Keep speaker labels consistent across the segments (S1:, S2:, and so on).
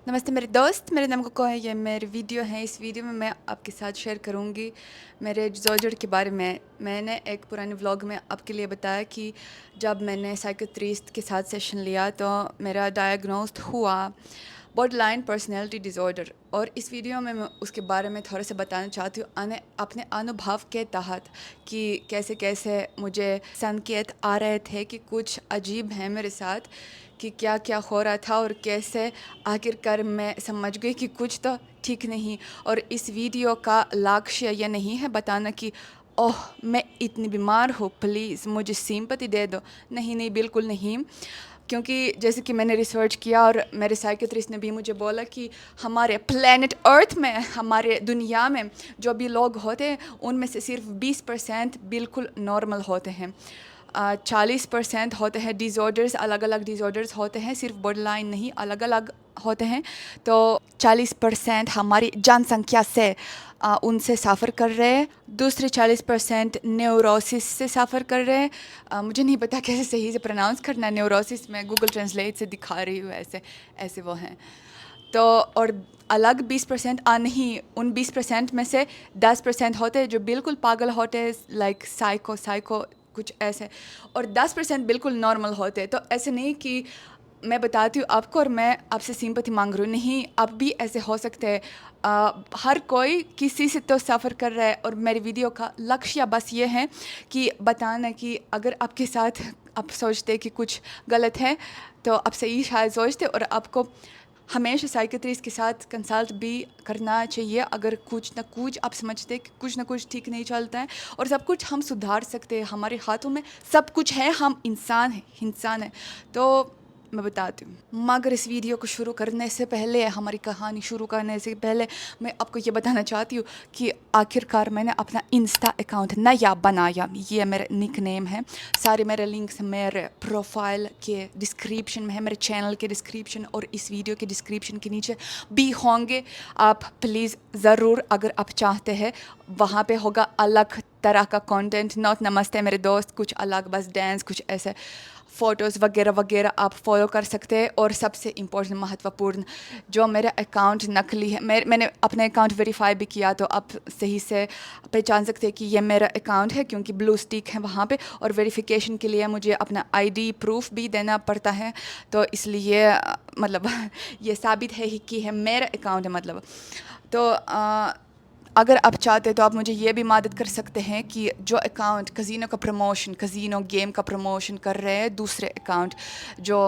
S1: नमस्ते मेरे दोस्त, मेरे नाम कोको है। ये मेरी वीडियो है। इस वीडियो में मैं आपके साथ शेयर करूँगी मेरे ज़ोजर के बारे में। मैंने एक पुराने व्लॉग में आपके लिए बताया कि जब मैंने साइकियाट्रिस्ट के साथ सेशन लिया तो मेरा डायग्नोस्ड हुआ बॉर्डरलाइन पर्सनैलिटी डिसऑर्डर। और इस वीडियो में मैं उसके बारे में थोड़ा सा बताना चाहती हूँ अपने अनुभव के तहत कि कैसे कैसे मुझे संकेत आ रहे थे कि कुछ अजीब है मेरे साथ, कि क्या क्या हो रहा था और कैसे आखिरकार मैं समझ गई कि कुछ तो ठीक नहीं। और इस वीडियो का लक्ष्य यह नहीं है बताना कि ओह मैं इतनी बीमार हूँ, प्लीज़ मुझे सिंपैथी दे दो। नहीं नहीं, बिल्कुल नहीं। क्योंकि जैसे कि मैंने रिसर्च किया और मेरे साइकियाट्रिस्ट ने भी मुझे बोला कि हमारे प्लेनेट अर्थ में, हमारे दुनिया में जो भी लोग होते हैं उनमें से सिर्फ 20% बिल्कुल नॉर्मल होते हैं। 40% होते हैं डिसऑर्डर्स, अलग अलग डिसऑर्डर्स होते हैं, सिर्फ बॉर्डरलाइन नहीं, अलग अलग होते हैं। तो 40% हमारी जनसंख्या से उनसे सफ़र कर रहे हैं। दूसरे 40% न्यूरोसिस से सफ़र कर रहे हैं। मुझे नहीं पता कैसे सही से प्रोनाउंस करना है न्यूरोसिस, मैं गूगल ट्रांसलेट से दिखा रही हूँ, ऐसे ऐसे वो हैं। तो और अलग 20% नहीं, उन 20% में से 10% होते हैं जो बिल्कुल पागल होते हैं, लाइक साइको साइको कुछ ऐसे। और 10% बिल्कुल नॉर्मल होते हैं। तो ऐसे नहीं कि मैं बताती हूँ आपको और मैं आपसे सिंपैथी मांग रही हूँ, नहीं, आप भी ऐसे हो सकते हैं। हर कोई किसी से तो सफ़र कर रहा है और मेरी वीडियो का लक्ष्य बस ये है कि बताना कि अगर आपके साथ आप सोचते कि कुछ गलत है तो आप सही शायद सोचते, और आपको हमेशा साइकियाट्रिस्ट के साथ कंसल्ट भी करना चाहिए अगर कुछ ना कुछ आप समझते हैं कि कुछ ना कुछ ठीक नहीं चलता है। और सब कुछ हम सुधार सकते हैं, हमारे हाथों में सब कुछ है, हम इंसान हैं। तो मैं बताती हूँ, मगर इस वीडियो को शुरू करने से पहले, हमारी कहानी शुरू करने से पहले, मैं आपको ये बताना चाहती हूँ कि आखिरकार मैंने अपना इंस्टा अकाउंट नया बनाया। ये मेरा निक नेम है। सारे मेरे लिंक्स मेरे प्रोफाइल के डिस्क्रिप्शन में है, मेरे चैनल के डिस्क्रिप्शन और इस वीडियो के डिस्क्रिप्शन के नीचे भी होंगे। आप प्लीज़ ज़रूर, अगर आप चाहते हैं, वहाँ पे होगा अलग तरह का कंटेंट, नॉट नमस्ते मेरे दोस्त, कुछ अलग, बस डांस, कुछ ऐसे फ़ोटोज़ वगैरह वगैरह आप फॉलो कर सकते हैं। और सबसे इम्पोर्टेंट, महत्वपूर्ण, जो मेरा अकाउंट नकली है, मैंने अपने अकाउंट वेरीफाई भी किया, तो आप सही से पहचान सकते हैं कि ये मेरा अकाउंट है, क्योंकि ब्लू स्टिक है वहाँ पे। और वेरिफिकेशन के लिए मुझे अपना आईडी प्रूफ भी देना पड़ता है। तो इसलिए मतलब ये साबित है ही कि है मेरा अकाउंट है, मतलब। तो अगर आप चाहते तो आप मुझे ये भी मदद कर सकते हैं कि जो अकाउंट कज़िनो गेम का प्रमोशन कर रहे हैं, दूसरे अकाउंट जो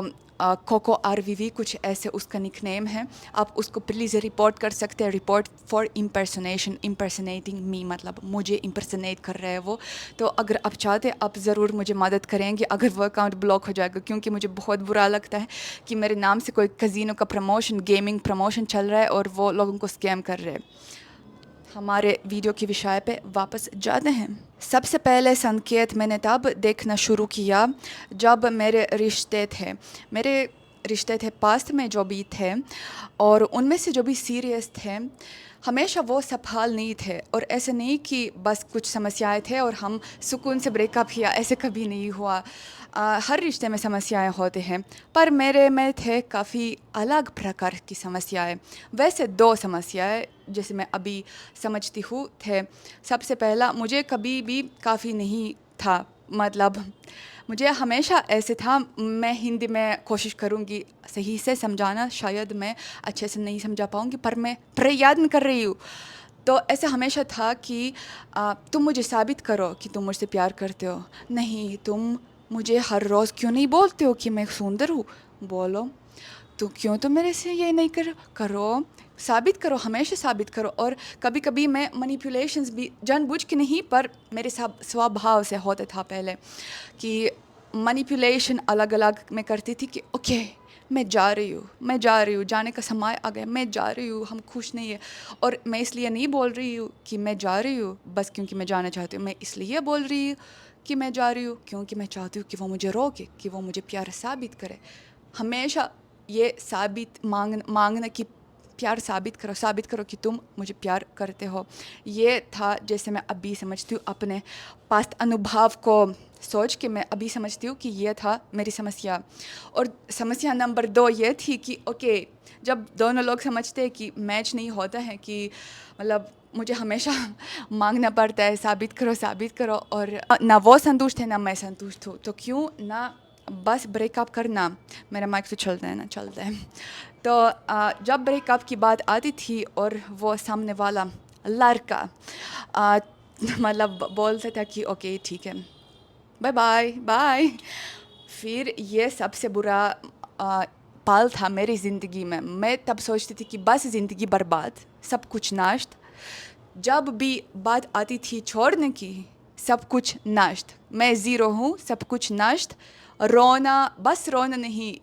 S1: कोको RVV कुछ ऐसे उसका निकनेम है, आप उसको प्लीज़ रिपोर्ट कर सकते हैं। रिपोर्ट फॉर इम्पर्सनेटिंग मी, मतलब मुझे इम्पर्सनेट कर रहे हैं वो। तो अगर आप चाहते हैं आप ज़रूर मुझे मदद करेंगे अगर वो अकाउंट ब्लॉक हो जाएगा, क्योंकि मुझे बहुत बुरा लगता है कि मेरे नाम से कोई कज़िनो का प्रमोशन, गेमिंग प्रमोशन चल रहा है और वो लोगों को स्कैम कर रहे हैं। हमारे वीडियो के विषय पे वापस जाते हैं। सबसे पहले संकेत मैंने तब देखना शुरू किया जब मेरे रिश्ते थे पास्ट में जो भी थे, और उनमें से जो भी सीरियस थे, हमेशा वो सफल नहीं थे। और ऐसे नहीं कि बस कुछ समस्याएं थे और हम सुकून से ब्रेकअप किया, ऐसे कभी नहीं हुआ। हर रिश्ते में समस्याएं होते हैं, पर मेरे में थे काफ़ी अलग प्रकार की समस्याएं। वैसे दो समस्याएं जैसे मैं अभी समझती हूँ थे। सबसे पहला, मुझे कभी भी काफ़ी नहीं था, मतलब मुझे हमेशा ऐसे था। मैं हिंदी में कोशिश करूँगी सही से समझाना, शायद मैं अच्छे से नहीं समझा पाऊँगी, पर मैं प्रयत्न कर रही हूँ। तो ऐसे हमेशा था कि तुम मुझे साबित करो कि तुम मुझसे प्यार करते हो। नहीं, तुम मुझे हर रोज़ क्यों नहीं बोलते हो कि मैं सुंदर हूँ? बोलो। तो क्यों तुम मेरे से ये नहीं करो, साबित करो, हमेशा साबित करो। और कभी कभी मैं मैनिपुलेशंस भी जानबूझ के नहीं, पर मेरे स्वभाव से होता था पहले कि मैनिपुलेशन अलग अलग मैं करती थी कि ओके मैं जा रही हूँ, जाने का समय आ गया, मैं जा रही हूँ, हम खुश नहीं है। और मैं इसलिए नहीं बोल रही हूँ कि मैं जा रही हूँ बस क्योंकि मैं जाना चाहती हूँ, मैं इसलिए बोल रही हूँ कि मैं जा रही हूँ क्योंकि मैं चाहती हूँ कि वो मुझे रोके, कि वो मुझे प्यार साबित करे। हमेशा ये साबित मांगना कि प्यार साबित करो कि तुम मुझे प्यार करते हो। ये था जैसे मैं अभी समझती हूँ, अपने पास्ट अनुभव को सोच के मैं अभी समझती हूँ कि ये था मेरी समस्या। और समस्या नंबर 2 ये थी कि ओके, जब दोनों लोग समझते हैं कि मैच नहीं होता है, कि मतलब मुझे हमेशा मांगना पड़ता है साबित करो, और ना वो संतुष्ट है ना मैं संतुष्ट हूँ, तो क्यों ना बस ब्रेकअप करना। मेरा माइक तो चलता है ना, चलता है। तो जब ब्रेकअप की बात आती थी और वो सामने वाला लड़का मतलब बोलता था कि ओके ठीक है, बाय बाय बाय, फिर ये सबसे बुरा आ, पल था मेरी ज़िंदगी में। मैं तब सोचती थी कि बस ज़िंदगी बर्बाद, सब कुछ नष्ट। जब भी बात आती थी छोड़ने की, सब कुछ नष्ट, मैं ज़ीरो हूँ, सब कुछ नष्ट। रोना, बस रोना नहीं,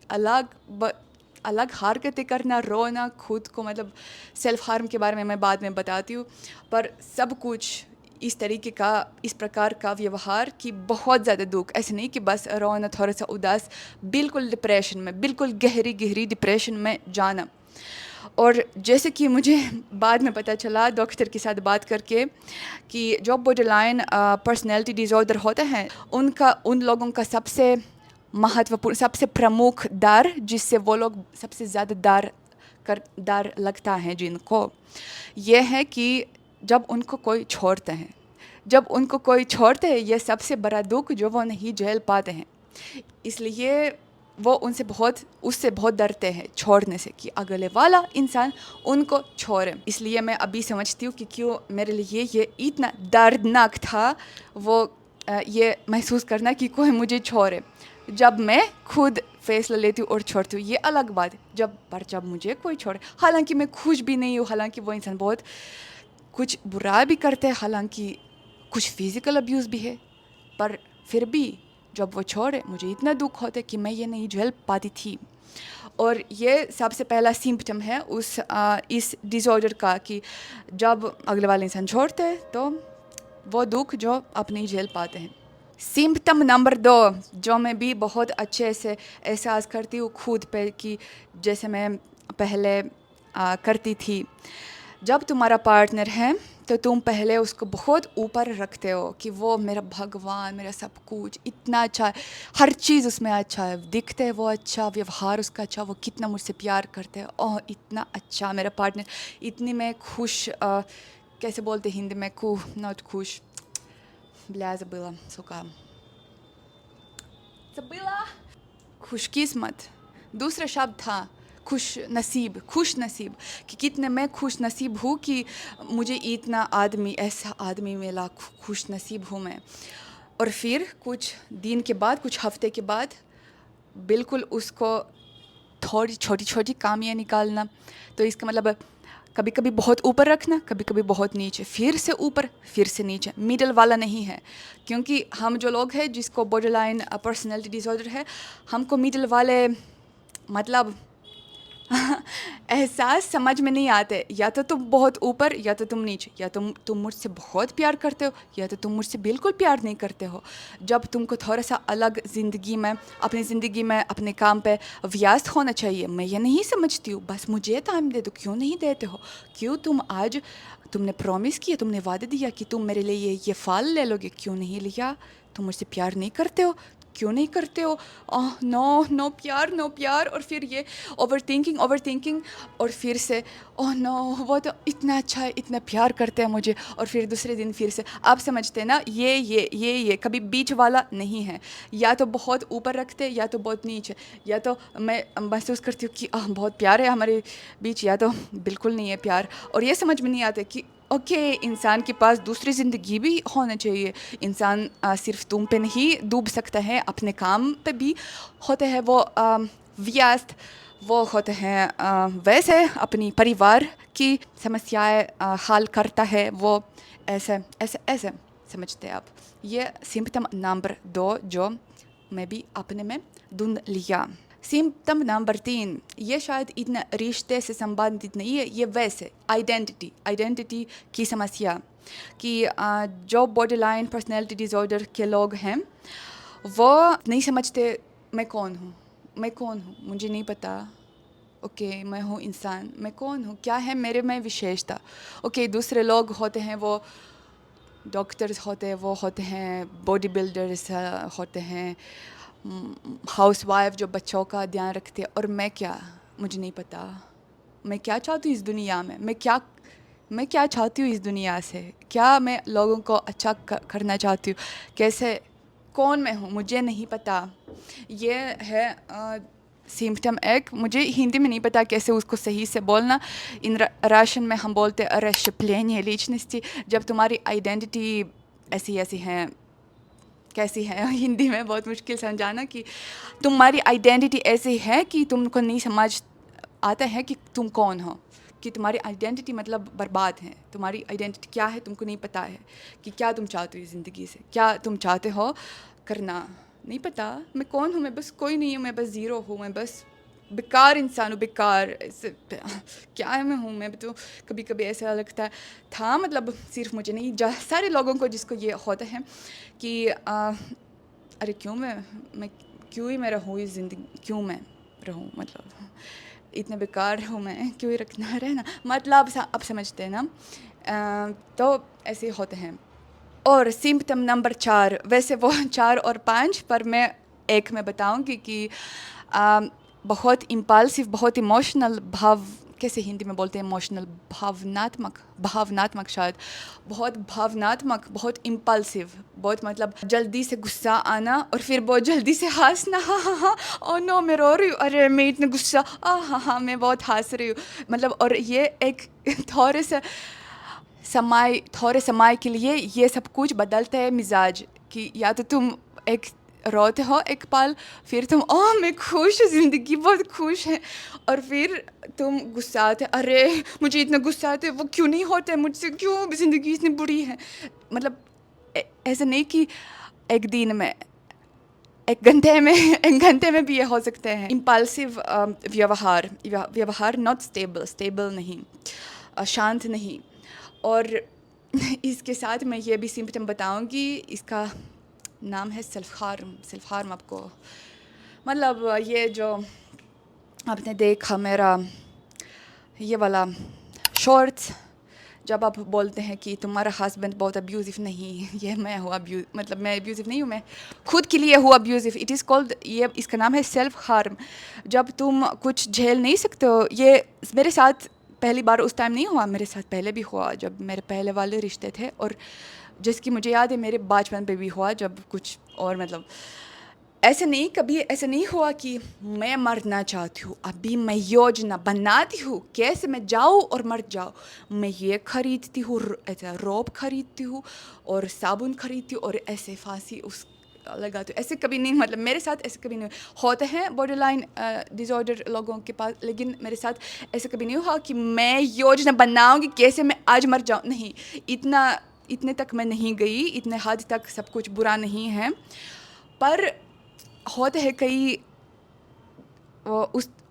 S1: अलग हरकतें करना, रोना खुद को, मतलब सेल्फ हार्म के बारे में मैं बाद में बताती हूँ। पर सब कुछ इस तरीके का, इस प्रकार का व्यवहार कि बहुत ज़्यादा दुख, ऐसे नहीं कि बस रोना, थोड़ा सा उदास, बिल्कुल डिप्रेशन में, बिल्कुल गहरी गहरी डिप्रेशन में जाना। और जैसे कि मुझे बाद में पता चला डॉक्टर के साथ बात करके कि जो बॉर्डरलाइन पर्सनैलिटी डिसऑर्डर होते हैं, उनका, उन लोगों का सबसे महत्वपूर्ण, सबसे प्रमुख डर, जिससे वो लोग सबसे ज़्यादा डर लगता है जिनको, ये है कि जब उनको कोई छोड़ते हैं, जब उनको कोई छोड़ते हैं, ये सबसे बड़ा दुख जो वो नहीं झेल पाते हैं। इसलिए वो उससे बहुत डरते हैं छोड़ने से, कि अगले वाला इंसान उनको छोड़े। इसलिए मैं अभी समझती हूँ कि क्यों मेरे लिए ये इतना दर्दनाक था, वो ये महसूस करना कि कोई मुझे छोड़े। जब मैं खुद फैसला लेती हूँ और छोड़ती हूँ, ये अलग बात है। जब मुझे कोई छोड़े, हालांकि मैं खुश भी नहीं हूँ, हालांकि वो इंसान बहुत कुछ बुरा भी करते हैं, हालांकि कुछ फिजिकल अब्यूज़ भी है, पर फिर भी जब वो छोड़े, मुझे इतना दुख होता है कि मैं ये नहीं झेल पाती थी। और ये सबसे पहला सिम्पटम है इस डिसऑर्डर का, कि जब अगले वाले इंसान छोड़ते हैं तो वो दुख जो आप नहीं झेल पाते हैं। सिम्पटम नंबर 2, जो मैं भी बहुत अच्छे से एहसास करती हूँ खुद पे, कि जैसे मैं पहले करती थी, जब तुम्हारा पार्टनर है तो तुम पहले उसको बहुत ऊपर रखते हो कि वो मेरा भगवान, मेरा सब कुछ, इतना अच्छा है, हर चीज़ उसमें अच्छा है, दिखते है वो अच्छा, व्यवहार उसका अच्छा, वो कितना मुझसे प्यार करते हैं, ओह इतना अच्छा मेरा पार्टनर, इतनी मैं खुश, कैसे बोलते हिंदी में, नॉट खुश, бля, забыла, сука, забыла, खुशकिस्मत, दूसरा शब्द था खुश नसीब, कि कितने मैं खुश नसीब हूँ कि मुझे इतना आदमी, ऐसा आदमी मिला, खुश नसीब हूँ मैं। और फिर कुछ दिन के बाद, कुछ हफ्ते के बाद, बिल्कुल उसको थोड़ी छोटी छोटी कामियाँ निकालना। तो इसका मतलब कभी कभी बहुत ऊपर रखना, कभी कभी बहुत नीचे, फिर से ऊपर, फिर से नीचे, मिडल वाला नहीं है। क्योंकि हम जो लोग हैं जिसको बॉर्डरलाइन पर्सनैलिटी डिसऑर्डर है, हमको मिडल वाले मतलब एहसास समझ में नहीं आते, या तो तुम बहुत ऊपर, या तो तुम नीचे, या तुम मुझसे बहुत प्यार करते हो, या तो तुम मुझसे बिल्कुल प्यार नहीं करते हो। जब तुमको थोड़ा सा अलग ज़िंदगी में, अपनी ज़िंदगी में, अपने काम पे व्यस्त होना चाहिए, मैं ये नहीं समझती हूँ, बस मुझे टाइम दे दो, क्यों नहीं देते हो? क्यों तुमने प्रॉमिस किया, तुमने वादा दिया कि तुम मेरे लिए ये फल ले लोगे, क्यों नहीं लिया? तुम मुझसे प्यार नहीं करते हो, क्यों नहीं करते हो? नो नो प्यार, नो प्यार। और फिर ये ओवर थिंकिंग, और फिर से ओह नो, वो तो इतना अच्छा है, इतना प्यार करते हैं मुझे, और फिर दूसरे दिन फिर से, आप समझते हैं ना, ये कभी बीच वाला नहीं है, या तो बहुत ऊपर रखते, या तो बहुत नीचे, या तो मैं महसूस करती हूँ कि बहुत प्यार है हमारे बीच, या तो बिल्कुल नहीं है प्यार। और ये समझ में नहीं आता कि ओके, इंसान के पास दूसरी ज़िंदगी भी होना चाहिए। इंसान सिर्फ तुम पे नहीं डूब सकता है, अपने काम पे भी होते हैं वो व्यस्त, वो होते हैं वैसे अपनी परिवार की समस्याएं हल करता है वो, ऐसे ऐसे ऐसे समझते हैं आप। ये सिम्पटम नंबर 2 जो मैं भी अपने में ढूंढ लिया। सिम्पटम नंबर 3, ये शायद इतना रिश्ते से संबंधित नहीं है, ये वैसे आइडेंटिटी की समस्या, कि जो बॉर्डरलाइन पर्सनैलिटी डिसऑर्डर के लोग हैं, वो नहीं समझते मैं कौन हूँ, मुझे नहीं पता ओके मैं हूँ इंसान, मैं कौन हूँ, क्या है मेरे में विशेषता। ओके दूसरे लोग होते हैं, वो डॉक्टर्स होते हैं, वो होते हैं बॉडी बिल्डर्स होते हैं, हाउसवाइफ जो बच्चों का ध्यान रखते हैं, और मैं क्या, मुझे नहीं पता मैं क्या चाहती हूँ इस दुनिया में, मैं क्या चाहती हूँ इस दुनिया से, क्या मैं लोगों को अच्छा करना चाहती हूँ, कैसे, कौन मैं हूँ, मुझे नहीं पता। ये है सिम्टम एक, मुझे हिंदी में नहीं पता कैसे उसको सही से बोलना। इन राशन में हम बोलते расщепление личности, जब तुम्हारी आइडेंटिटी ऐसी ऐसी है, कैसी है हिंदी में बहुत मुश्किल समझाना, कि तुम्हारी आइडेंटिटी ऐसी है कि तुमको नहीं समझ आता है कि तुम कौन हो, कि तुम्हारी आइडेंटिटी मतलब बर्बाद है, तुम्हारी आइडेंटिटी क्या है तुमको नहीं पता है, कि क्या तुम चाहते हो ज़िंदगी से, क्या तुम चाहते हो करना, नहीं पता मैं कौन हूँ, मैं बस कोई नहीं हूँ, मैं बस ज़ीरो हूँ, मैं बस बेकार इंसान हूँ, बेकार क्या है मैं हूँ, मैं तो कभी कभी ऐसा लगता है था, मतलब सिर्फ मुझे नहीं, सारे लोगों को जिसको ये होता है कि अरे क्यों मैं क्यों ही मैं रहूँ इस ज़िंदगी, क्यों मैं रहूँ, मतलब इतने बेकार हूँ मैं, क्यों ही रखना रहना, मतलब अब समझते हैं ना। तो ऐसे होते हैं। और सिम्पटम नंबर 4, वैसे वो 4 और 5, पर मैं एक में बताऊंगी कि बहुत इम्पल्सिव, बहुत इमोशनल भाव, कैसे हिंदी में बोलते हैं इमोशनल, भावनात्मक शायद, बहुत भावनात्मक, बहुत इम्पल्सिव, बहुत मतलब जल्दी से गुस्सा आना और फिर बहुत जल्दी से हंसना, हाँ हाँ हाँ, ओ नो मैं रो रही हूँ, अरे मैं इतने गुस्सा, हाँ हाँ मैं बहुत हंस रही हूँ, मतलब। और ये एक थोड़े से थोड़े समय के लिए ये सब कुछ बदलता है मिजाज, कि या तो तुम एक रोते हो एक पल, फिर तुम ओह मैं खुश हूँ, ज़िंदगी बहुत खुश है, और फिर तुम गुस्सा आते, अरे मुझे इतना गुस्सा आते, वो क्यों नहीं होते मुझसे, क्यों ज़िंदगी इतनी बुरी है, मतलब ऐसा नहीं कि एक दिन में, एक घंटे में भी ये हो सकते हैं। इम्पल्सिव व्यवहार नॉट स्टेबल नहीं, शांत नहीं। और इसके साथ मैं ये भी सिम्पटम बताऊंगी, इसका नाम है सेल्फ हार्म। आपको मतलब ये जो आपने देखा मेरा ये वाला शॉर्ट्स, जब आप बोलते हैं कि तुम्हारा हस्बैंड बहुत अब्यूज़िव, नहीं ये मैं हूँ मतलब मैं अब्यूज़िव नहीं हूँ, मैं खुद के लिए हूँ अब्यूज़िव, इट इज़ कॉल्ड, ये इसका नाम है सेल्फ हार्म। जब तुम कुछ झेल नहीं सकते हो, ये मेरे साथ पहली बार उस टाइम नहीं हुआ, मेरे साथ पहले भी हुआ जब मेरे पहले वाले रिश्ते थे, और जिसकी मुझे याद है मेरे बचपन पे भी हुआ, जब कुछ और मतलब ऐसे नहीं, कभी ऐसा नहीं हुआ कि मैं मरना चाहती हूँ, अभी मैं योजना बनाती हूँ कैसे मैं जाऊँ और मर जाऊँ, मैं ये खरीदती हूँ, ऐसा रोब खरीदती हूँ और साबुन खरीदती हूँ और ऐसे फांसी उस लगाती हूँ, ऐसे कभी नहीं, मतलब मेरे साथ ऐसे कभी नहीं होते हैं बॉर्डरलाइन डिसऑर्डर लोगों के पास, लेकिन मेरे साथ ऐसे कभी नहीं हुआ कि मैं योजना बनाऊँगी कैसे मैं आज मर जाऊँ, नहीं, इतने तक मैं नहीं गई, इतने हद तक सब कुछ बुरा नहीं है। पर होते हैं कई, वो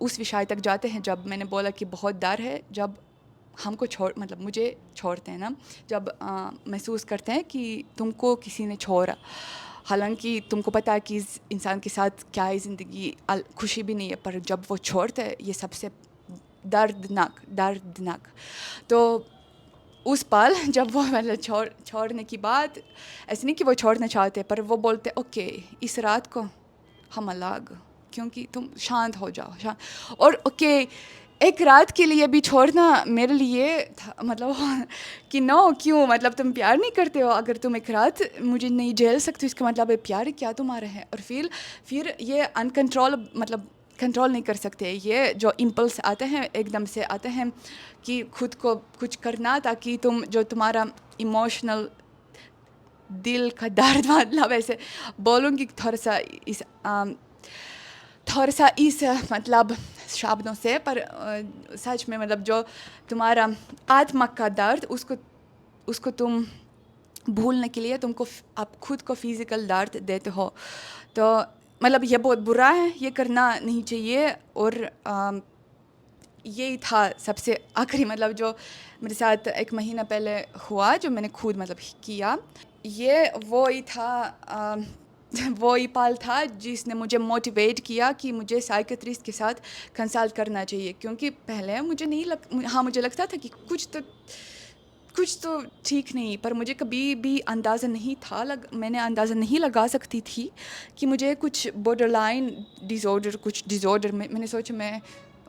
S1: उस विषय तक जाते हैं जब मैंने बोला कि बहुत डर है, जब हमको छोड़, मतलब मुझे छोड़ते हैं ना, जब महसूस करते हैं कि तुमको किसी ने छोड़ा, हालांकि तुमको पता है कि इस इंसान के साथ क्या है ज़िंदगी, खुशी भी नहीं है, पर जब वो छोड़ते हैं ये सबसे दर्दनाक। तो उस पल जब वो मतलब छोड़ने की बात, ऐसे नहीं कि वो छोड़ना चाहते, पर वो बोलते ओके इस रात को हम अलग, क्योंकि तुम शांत हो जाओ, शांत, और ओके एक रात के लिए भी छोड़ना मेरे लिए था, मतलब कि नो क्यों, मतलब तुम प्यार नहीं करते हो, अगर तुम एक रात मुझे नहीं झेल सकते इसका मतलब है प्यार क्या तुम्हारा है, और फिर ये अनकंट्रोल, मतलब कंट्रोल नहीं कर सकते, ये जो इम्पल्स आते हैं एकदम से आते हैं कि खुद को कुछ करना, ताकि तुम जो तुम्हारा इमोशनल दिल का दर्द, मतलब ऐसे बोलूँगी थोड़ा सा इस मतलब शब्दों से, पर सच में मतलब जो तुम्हारा आत्मा का दर्द, उसको तुम भूलने के लिए तुमको आप खुद को फिज़िकल दर्द देते हो, तो मतलब ये बहुत बुरा है, ये करना नहीं चाहिए। और यही था सबसे आखिरी, मतलब जो मेरे साथ 1 महीना पहले हुआ, जो मैंने खुद मतलब किया, ये वो ही था। वो ही पल था जिसने मुझे मोटिवेट किया कि मुझे साइकियाट्रिस्ट के साथ कंसल्ट करना चाहिए, क्योंकि पहले मुझे नहीं हाँ, मुझे लगता था कि कुछ तो ठीक नहीं, पर मुझे कभी भी अंदाज़ा नहीं था मैंने अंदाज़ा नहीं लगा सकती थी कि मुझे कुछ बॉर्डरलाइन डिसऑर्डर कुछ डिसऑर्डर में मैंने सोचा मैं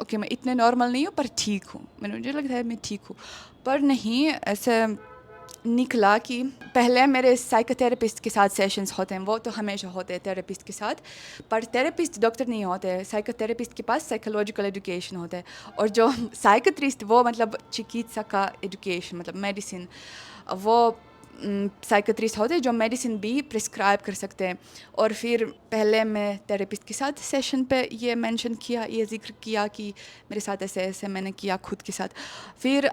S1: ओके मैं इतने नॉर्मल नहीं हूँ पर ठीक हूँ, मुझे लगता है मैं ठीक हूँ, पर नहीं ऐसे निकला कि पहले मेरे साइकोथेरेपिस्ट के साथ सेशंस होते हैं, वो तो हमेशा होते हैं थेरेपिस्ट के साथ, पर थेरेपिस्ट डॉक्टर नहीं होते हैं, साइकोथेरेपिस्ट के पास साइकोलॉजिकल एजुकेशन होता है, और जो साइकोट्रिस्ट वो मतलब चिकित्सा का एजुकेशन मतलब मेडिसिन, वो साइकोट्रिस्ट होते हैं जो मेडिसिन भी प्रिस्क्राइब कर सकते हैं। और फिर पहले मैं थेरेपिस्ट के साथ सेशन पे ये मेंशन किया, ये जिक्र किया कि मेरे साथ ऐसे ऐसे मैंने किया खुद के साथ। फिर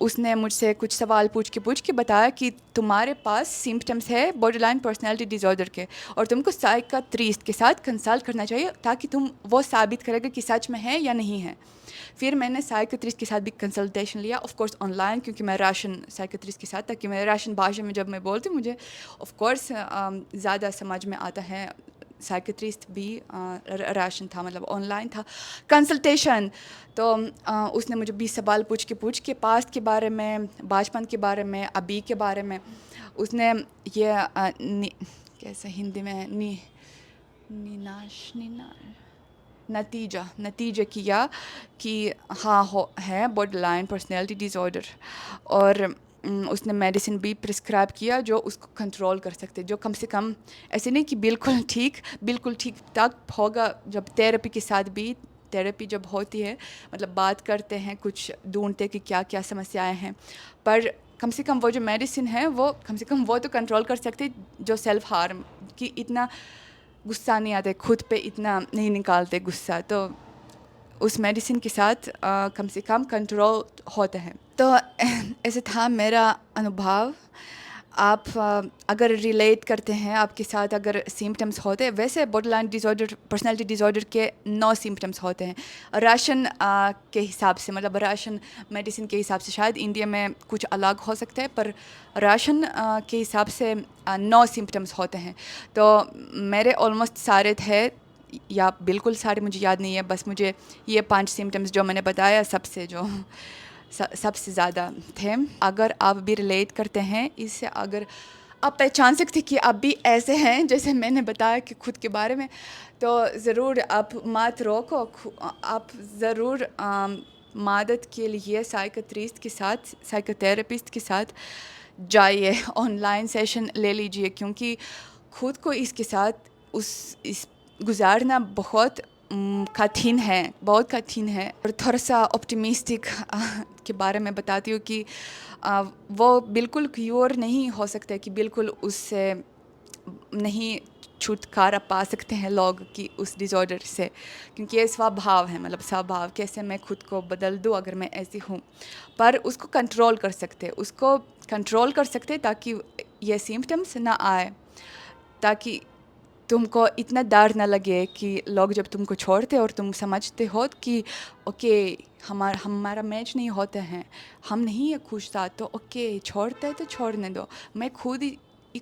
S1: उसने मुझसे कुछ सवाल पूछ के बताया कि तुम्हारे पास सिम्टम्स है बॉर्डरलाइन पर्सनालिटी डिसऑर्डर के, और तुमको साइकियाट्रिस्ट के साथ कंसल्ट करना चाहिए ताकि तुम वो साबित करेगा कि सच में है या नहीं है। फिर मैंने साइकियाट्रिस्ट के साथ भी कंसल्टेशन लिया, ऑफ कोर्स ऑनलाइन, क्योंकि मैं राशन साइकियाट्रिस्ट के साथ, ताकि मैं राशन भाषा में जब मैं बोलती हूँ मुझे ऑफ कोर्स ज़्यादा समझ में आता है। साइकियाट्रिस्ट भी राशन था, मतलब ऑनलाइन था कंसल्टेशन। तो उसने मुझे 20 सवाल पूछ के पास्ट के बारे में, बचपन के बारे में, अभी के बारे में। उसने ये कैसे हिंदी में नतीजा किया कि हाँ है बॉर्डरलाइन पर्सनैलिटी डिसऑर्डर, और उसने मेडिसिन भी प्रिस्क्राइब किया जो उसको कंट्रोल कर सकते, जो कम से कम ऐसे नहीं कि बिल्कुल ठीक तक होगा। जब थेरेपी के साथ भी, थेरेपी जब होती है मतलब बात करते हैं, कुछ ढूंढते कि क्या क्या समस्याएं हैं, पर कम से कम वो जो मेडिसिन है वो कम से कम वो तो कंट्रोल कर सकते, जो सेल्फ हार्म कि इतना गुस्सा नहीं आता खुद पे, इतना नहीं निकालते गुस्सा, तो उस मेडिसिन के साथ कम से कम कंट्रोल होता है। तो ऐसे था मेरा अनुभव। आप अगर रिलेट करते हैं, आपके साथ अगर सिम्टम्स होते हैं, वैसे बॉर्डरलाइन डिसऑर्डर पर्सनालिटी डिसऑर्डर के 9 सिम्टम्स होते हैं राशन के हिसाब से, मतलब राशन मेडिसिन के हिसाब से शायद इंडिया में कुछ अलग हो सकता है, पर राशन के हिसाब से 9 सिम्टम्स होते हैं। तो मेरे ऑलमोस्ट सारे थे, या बिल्कुल सारे मुझे याद नहीं है, बस मुझे ये 5 सिम्टम्स जो मैंने बताया सबसे ज़्यादा थे। अगर आप भी रिलेट करते हैं इससे, अगर आप पहचान सकते कि आप भी ऐसे हैं जैसे मैंने बताया कि खुद के बारे में, तो ज़रूर आप मत रोको, आप ज़रूर मदद के लिए साइकियाट्रिस्ट के साथ, साइकोथेरेपिस्ट के साथ जाइए, ऑनलाइन सेशन ले लीजिए, क्योंकि खुद को इसके साथ इस गुजारना बहुत कठिन है, बहुत कठिन है। और थोड़ा सा ऑप्टिमिस्टिक के बारे में बताती हूँ कि वो बिल्कुल क्योर नहीं हो सकता कि बिल्कुल उससे नहीं छुटकारा पा सकते हैं लोग कि उस डिसऑर्डर से, क्योंकि ये स्वभाव है, मतलब स्वभाव कैसे मैं खुद को बदल दूँ अगर मैं ऐसी हूँ, पर उसको कंट्रोल कर सकते ताकि ये सिम्टम्स ना आए, ताकि तुमको इतना डर ना लगे कि लोग जब तुमको छोड़ते और तुम समझते हो कि ओके हमारा मैच नहीं होता है, हम नहीं है खुश था, तो ओके छोड़ते है तो छोड़ने दो, मैं खुद ही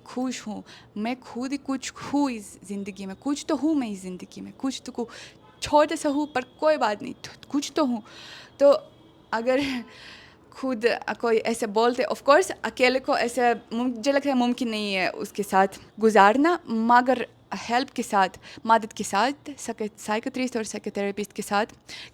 S1: खुश हूँ, मैं खुद ही कुछ हूँ इस ज़िंदगी में, कुछ तो हूँ मैं इस ज़िंदगी में, कुछ तो छोटे सा हूँ पर कोई बात नहीं, कुछ तो हूँ। तो अगर खुद कोई ऐसे बोलते, ऑफ कोर्स अकेले को ऐसे मुझे लगता है मुमकिन नहीं है उसके साथ गुजारना, मगर हेल्प के साथ, मदद के साथ, साइकोट्रिस्ट और साइकोथेरेपिस्ट के साथ,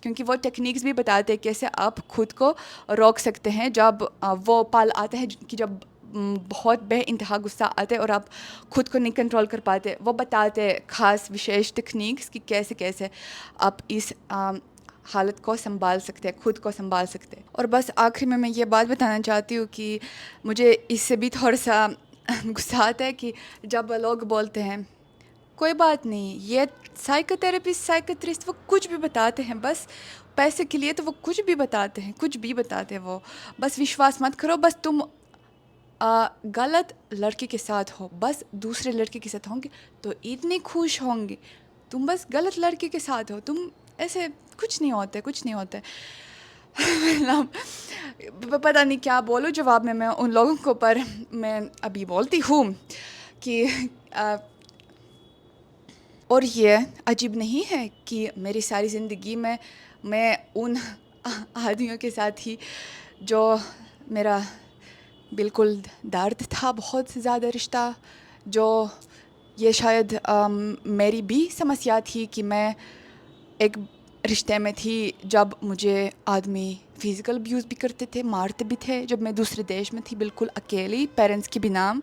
S1: क्योंकि वो टेक्निक्स भी बताते हैं कैसे आप खुद को रोक सकते हैं जब वो पल आता है कि जब बहुत बेइंतहा गुस्सा आता है और आप खुद को नहीं कंट्रोल कर पाते, वो बताते हैं खास विशेष टेक्निक्स कि कैसे कैसे आप इस हालत को संभाल सकते हैं, खुद को संभाल सकते हैं। और बस आखिर में मैं ये बात बताना चाहती हूँ कि मुझे इससे भी थोड़ा सा गुस्सा आता है कि जब लोग बोलते हैं कोई बात नहीं, ये साइकोथेरेपिस्ट साइकोट्रिस्ट वो कुछ भी बताते हैं, बस पैसे के लिए तो वो कुछ भी बताते हैं, कुछ भी बताते हैं, वो बस विश्वास मत करो, बस तुम गलत लड़के के साथ हो, बस दूसरे लड़के के साथ होंगे तो इतने खुश होंगे, तुम बस गलत लड़के के साथ हो, तुम ऐसे कुछ नहीं होता है। मतलब पता नहीं क्या बोलूं जवाब में मैं उन लोगों को, पर मैं अभी बोलती हूँ कि और ये अजीब नहीं है कि मेरी सारी ज़िंदगी में मैं उन आदमियों के साथ ही जो मेरा बिल्कुल दर्द था, बहुत ज़्यादा रिश्ता, जो ये शायद मेरी भी समस्या थी कि मैं एक रिश्ते में थी जब मुझे आदमी फिज़िकल अब्यूज़ भी करते थे, मारते भी थे, जब मैं दूसरे देश में थी बिल्कुल अकेली पेरेंट्स के बिना।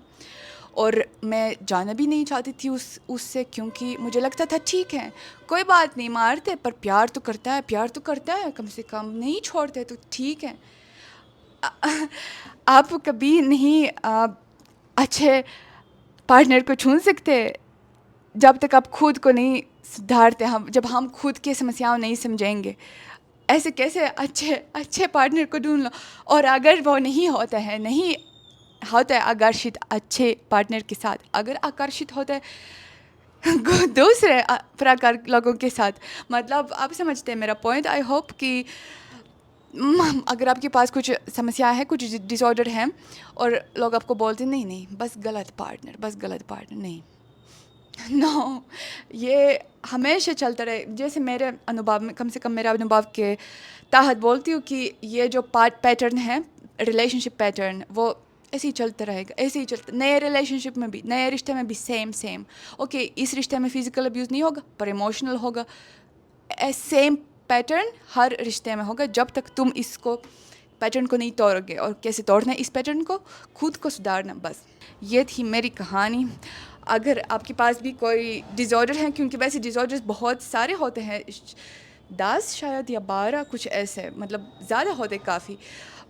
S1: और मैं जाना भी नहीं चाहती थी उससे, क्योंकि मुझे लगता था ठीक है, कोई बात नहीं, मारते पर प्यार तो करता है, प्यार तो करता है, कम से कम नहीं छोड़ते तो ठीक है। आप कभी नहीं अच्छे पार्टनर को चुन सकते जब तक आप खुद को नहीं सुधारते। हम जब हम खुद की समस्याओं नहीं समझेंगे, ऐसे कैसे अच्छे अच्छे पार्टनर को ढूंढ लो। और अगर वो नहीं होता है, नहीं होता है आकर्षित अच्छे पार्टनर के साथ, अगर आकर्षित होता है दूसरे प्रकार लोगों के साथ, मतलब आप समझते हैं मेरा पॉइंट। आई होप कि अगर आपके पास कुछ समस्या है, कुछ डिसऑर्डर है, और लोग आपको बोलते नहीं नहीं बस गलत पार्टनर, बस गलत पार्टनर, नहीं नो ये हमेशा चलता रहे। जैसे मेरे अनुभव में, कम से कम मेरे अनुभव के तहत बोलती हूँ कि ये जो पैटर्न है, रिलेशनशिप पैटर्न, वो ऐसे ही चलता रहेगा, ऐसे ही चलता, नए रिलेशनशिप में भी, नए रिश्ते में भी सेम सेम। ओके, इस रिश्ते में फिजिकल अब्यूज़ नहीं होगा पर इमोशनल होगा। सेम पैटर्न हर रिश्ते में होगा जब तक तुम इसको पैटर्न को नहीं तोड़ोगे। और कैसे तोड़ना है इस पैटर्न को? खुद को सुधारना, बस। ये थी मेरी कहानी। अगर आपके पास भी कोई डिसऑर्डर है, क्योंकि वैसे डिसऑर्डर्स बहुत सारे होते हैं, 10 शायद या 12 कुछ ऐसे, मतलब ज़्यादा होते काफ़ी।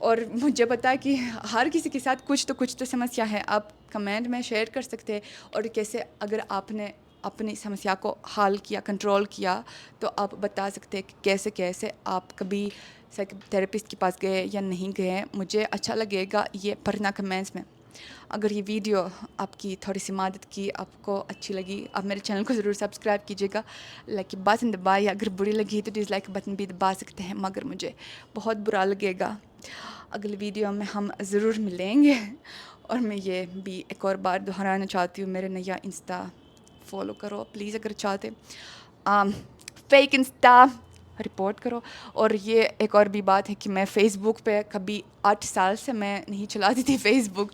S1: और मुझे पता है कि हर किसी के साथ कुछ तो समस्या है। आप कमेंट में शेयर कर सकते हैं, और कैसे अगर आपने अपनी समस्या को हल किया, कंट्रोल किया, तो आप बता सकते हैं कि कैसे कैसे आप कभी साइकोथेरेपिस्ट के पास गए या नहीं गए। मुझे अच्छा लगेगा ये पढ़ना कमेंट्स में। अगर ये वीडियो आपकी थोड़ी सी मदद की, आपको अच्छी लगी, आप मेरे चैनल को ज़रूर सब्सक्राइब कीजिएगा। लाइक की बटन दबाइए, अगर बुरी लगी तो डिसलाइक बटन भी दबा सकते हैं, मगर मुझे बहुत बुरा लगेगा। अगली वीडियो में हम ज़रूर मिलेंगे। और मैं ये भी एक और बार दोहराना चाहती हूँ, मेरे नया इंस्टा फॉलो करो प्लीज़ अगर चाहते। फेक इंस्टा रिपोर्ट करो। और ये एक और भी बात है कि मैं फ़ेसबुक पे कभी 8 साल से मैं नहीं चलाती थी फ़ेसबुक।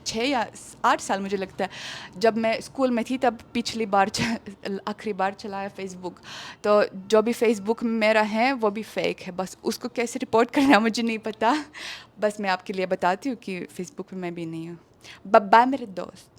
S1: 6 या 8 साल मुझे लगता है। जब मैं स्कूल में थी तब पिछली बार आखिरी बार चलाया फ़ेसबुक। तो जो भी फ़ेसबुक मेरा है वो भी फ़ेक है, बस उसको कैसे रिपोर्ट करना मुझे नहीं पता। बस मैं आपके लिए बताती हूँ कि फ़ेसबुक पे मैं भी नहीं हूँ। बाय बाय मेरे दोस्त।